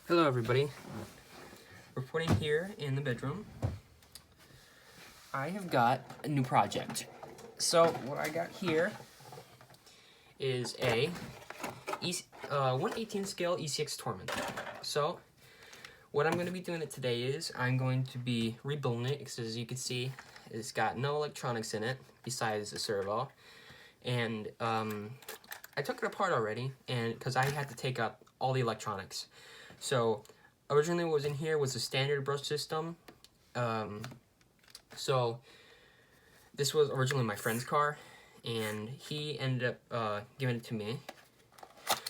Hello everybody, reporting here in the bedroom. I have got a new project. So what I got here is a 1/18 scale ECX tourment. So what I'm going to be doing it today is I'm going to be rebuilding it because, as you can see, it's got no electronics in it besides the servo. And I took it apart already, and because I had to take out all the electronics. So originally what was in here was a standard brush system. So this was originally my friend's car, and he ended up giving it to me.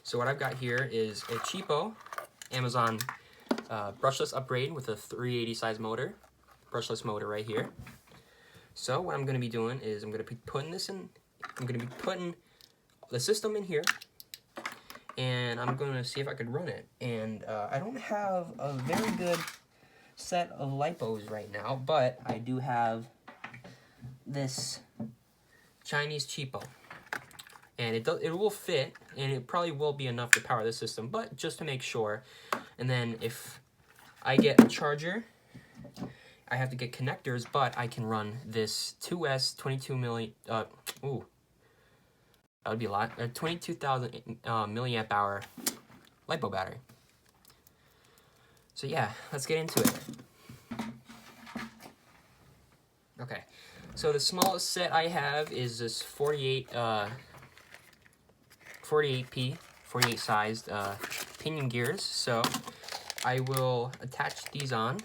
So what I've got here is a cheapo Amazon brushless upgrade with a 380 size motor, brushless motor right here. So what I'm going to be doing is I'm going to be putting this in. I'm going to be putting the system in here, and I'm going to see if I could run it. And I don't have a very good set of lipos right now, but I do have this Chinese cheapo, and it will fit, and it probably will be enough to power the system, but just to make sure. And then if I get a charger, I have to get connectors, but I can run this 2S 22 milli, ooh, that would be a lot, 22,000 milliamp hour LiPo battery. So yeah, let's get into it. Okay, so the smallest set I have is this 48p, 48 sized pinion gears. So I will attach these on.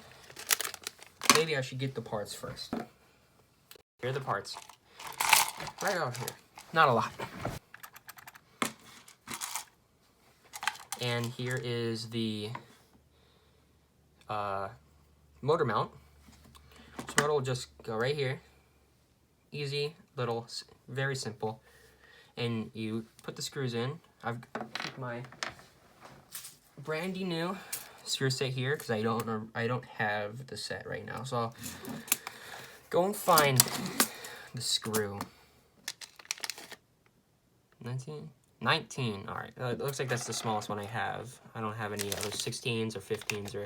Maybe I should get the parts first. Here are the parts. Right out here. Not a lot. And here is the motor mount. This motor will just go right here. Easy, little, very simple. And you put the screws in. I've got my brandy new screw set here because I don't have the set right now. So I'll go and find the screw. 19. All right. It looks like that's the smallest one I have. I don't have any other 16s or 15s or.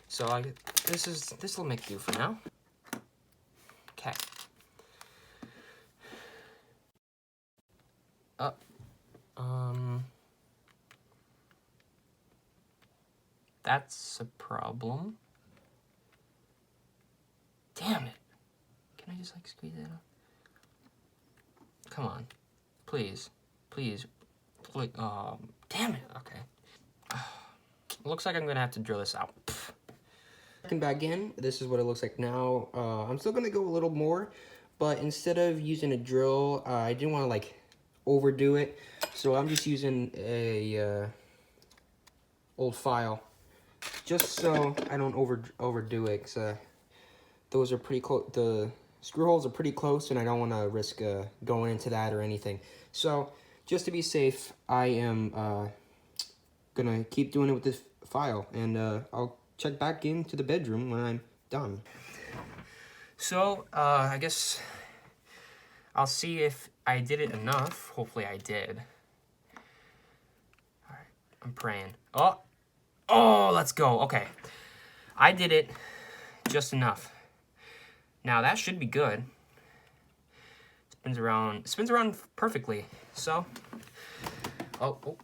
So this will make do for now. Okay. Up. That's a problem. Damn it. Can I just like squeeze it out? Come on. Please. Please. Damn it. Okay. Looks like I'm gonna have to drill this out. Back in. This is what it looks like now. I'm still gonna go a little more, but instead of using a drill, I didn't want to like overdo it, so I'm just using a old file, just so I don't overdo it. Cause those are pretty close. The screw holes are pretty close, and I don't want to risk going into that or anything. So just to be safe, I am gonna keep doing it with this file, and I'll check back into the bedroom when I'm done. So I guess I'll see if I did it enough. Hopefully I did. All right, I'm praying. Oh, let's go. Okay, I did it just enough. Now that should be good. Spins around perfectly. So, oh,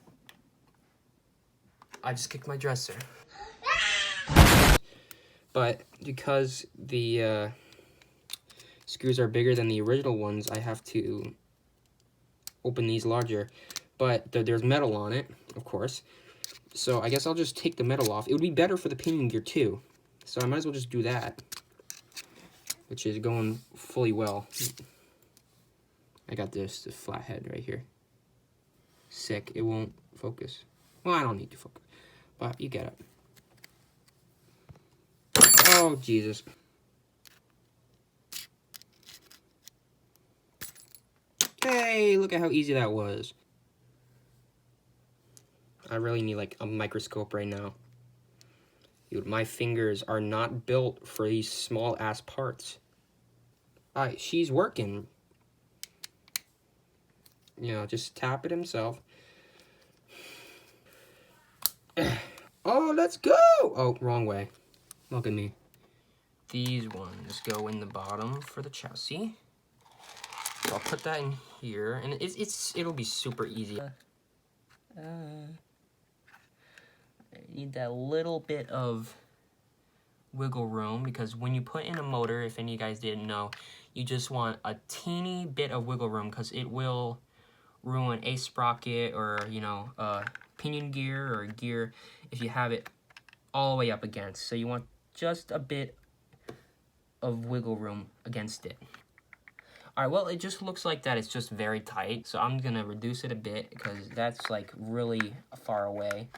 I just kicked my dresser. But because the screws are bigger than the original ones, I have to open these larger. But there's metal on it, of course. So I guess I'll just take the metal off. It would be better for the pinion gear too. So I might as well just do that, which is going fully well. I got the flathead right here. Sick. It won't focus. Well, I don't need to focus, but you get it. Oh, Jesus. Hey, look at how easy that was. I really need like a microscope right now. Dude, my fingers are not built for these small ass parts. Alright, she's working. You know, just tap it himself. Oh, let's go! Oh, wrong way. Look at me. These ones go in the bottom for the chassis. So I'll put that in here, and it'll be super easy. I need that little bit of wiggle room, because when you put in a motor, if any of you guys didn't know, you just want a teeny bit of wiggle room, because it will ruin a sprocket or, you know, pinion gear or gear if you have it all the way up against. So you want just a bit of wiggle room against it. Alright, well, it just looks like that it's just very tight, so I'm gonna reduce it a bit because that's like really far away.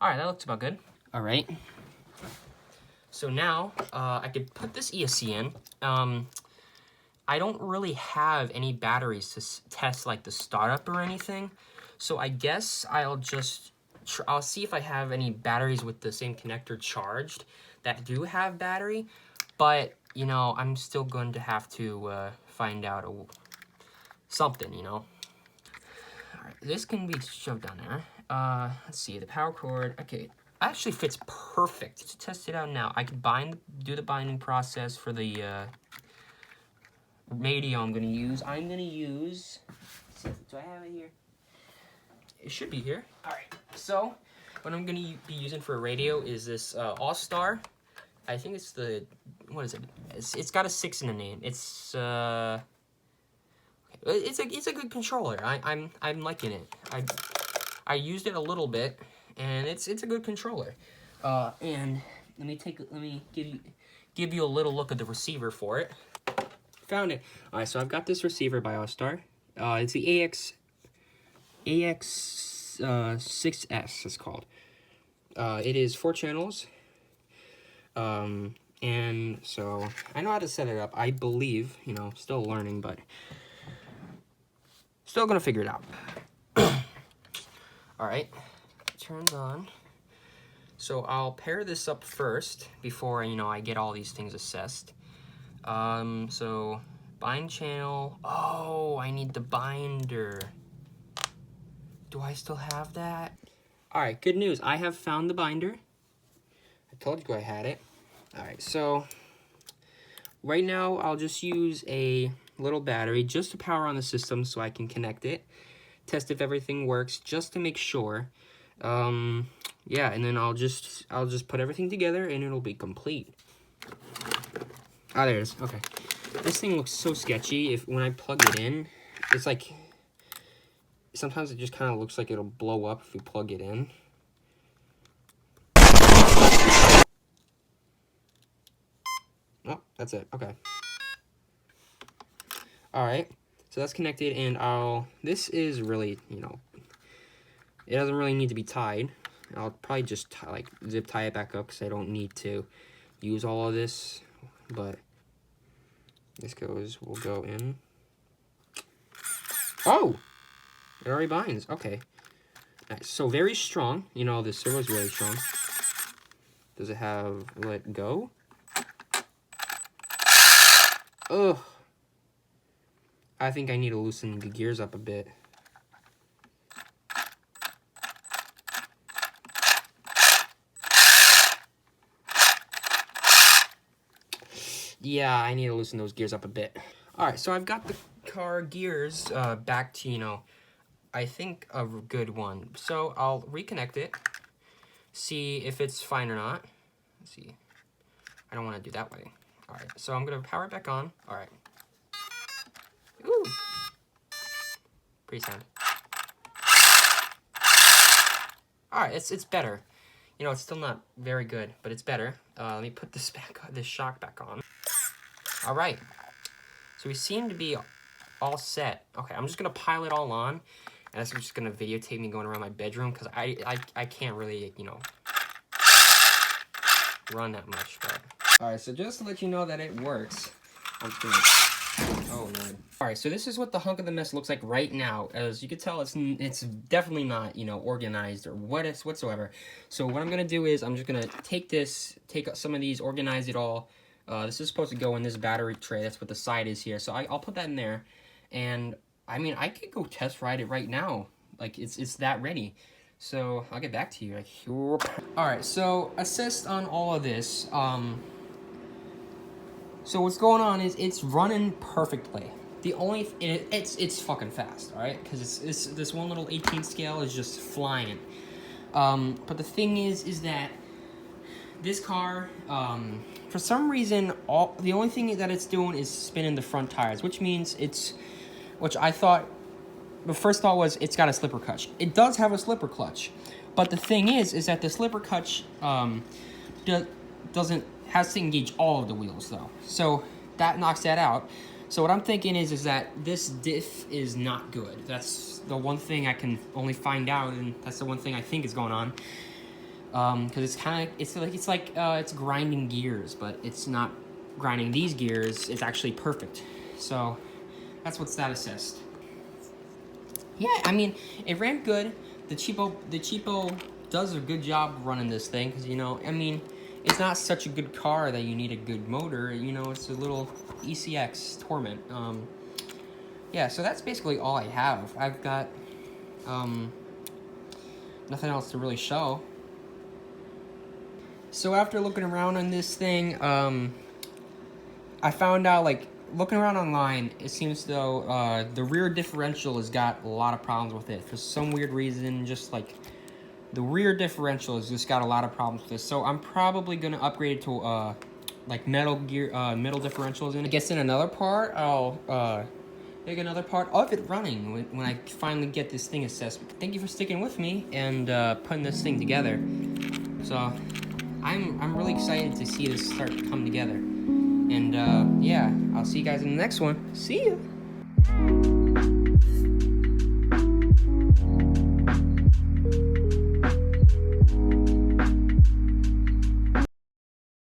Alright, that looks about good. Alright. So now, I could put this ESC in. I don't really have any batteries to test like the startup or anything, so I guess I'll see if I have any batteries with the same connector charged that do have battery, but, you know, I'm still going to have to find out something, you know. Alright, this can be shoved down there. Let's see, the power cord, okay, actually fits perfect. To test it out now, I could do the binding process for the radio I'm gonna use. Let's see, do I have it here? It should be here. Alright, so what I'm gonna be using for a radio is this All-Star. I think it's the, what is it? It's got a 6 in the name. It's a good controller. I'm liking it. I used it a little bit, and it's a good controller. And let me give you a little look at the receiver for it. Found it. Alright, so I've got this receiver by All-Star. It's the AX6S, it's called. It is 4 channels. And so I know how to set it up. I believe, you know, still learning, but still gonna figure it out. Alright, turns on. So I'll pair this up first before, you know, I get all these things assessed. So bind channel. Oh, I need the binder. Do I still have that? Alright, good news. I have found the binder. I told you I had it. Alright, so right now I'll just use a little battery just to power on the system so I can connect it. Test if everything works just to make sure. Yeah, and then I'll just put everything together and it'll be complete. Ah, there it is. Okay. This thing looks so sketchy. When I plug it in, it's like, sometimes it just kind of looks like it'll blow up if you plug it in. Oh, that's it. Okay. Alright. So that's connected, and this is really, you know, it doesn't really need to be tied. I'll probably just zip tie it back up because I don't need to use all of this, but this will go in. Oh! It already binds. Okay. Nice. So very strong. You know, the servo's really strong. Does it have let go? Ugh. I think I need to loosen the gears up a bit. Yeah, I need to loosen those gears up a bit. Alright, so I've got the car gears back to, you know, I think a good one. So I'll reconnect it, see if it's fine or not. Let's see. I don't want to do that way. Alright, so I'm going to power it back on. Alright. Ooh. Pretty sound. Alright, it's better. You know, it's still not very good, but it's better. Let me put this shock back on. Alright. So we seem to be all set. Okay, I'm just going to pile it all on. And that's just going to videotape me going around my bedroom, because I can't really, you know, run that much. But alright, so just to let you know that it works, I'm just going to... Oh, no. Alright, so this is what the hunk of the mess looks like right now. As you can tell, it's definitely not, you know, organized or whatsoever. So what I'm going to do is I'm just going to take some of these, organize it all, This is supposed to go in this battery tray. That's what the side is here. So I'll put that in there. And I mean, I could go test ride it right now. Like it's that ready. So I'll get back to you. Like, all right. So assist on all of this. So what's going on is it's running perfectly. The only it's fucking fast, all right? Because it's this one little 18 scale is just flying. But the thing is that this car, for some reason, the only thing that it's doing is spinning the front tires, which means which I thought, the first thought was it's got a slipper clutch. It does have a slipper clutch, but the thing is that the slipper clutch has to engage all of the wheels though, so that knocks that out. So what I'm thinking is that this diff is not good. That's the one thing I can only find out, and that's the one thing I think is going on. Because it's grinding gears, but it's not grinding these gears. It's actually perfect. So that's what's that assist. Yeah, I mean, it ran good. The cheapo does a good job running this thing, because, you know, I mean, it's not such a good car that you need a good motor. You know, it's a little ECX Tourment. Yeah, so that's basically all I have. I've got nothing else to really show. So after looking around on this thing, I found out, like, looking around online, it seems though the rear differential has got a lot of problems with it. For some weird reason, just like the rear differential has just got a lot of problems with this. So I'm probably gonna upgrade it to like metal differentials. And I guess in another part, I'll make another part of it running when I finally get this thing assessed. Thank you for sticking with me and putting this thing together. So I'm really excited to see this start to come together. And yeah, I'll see you guys in the next one. See ya!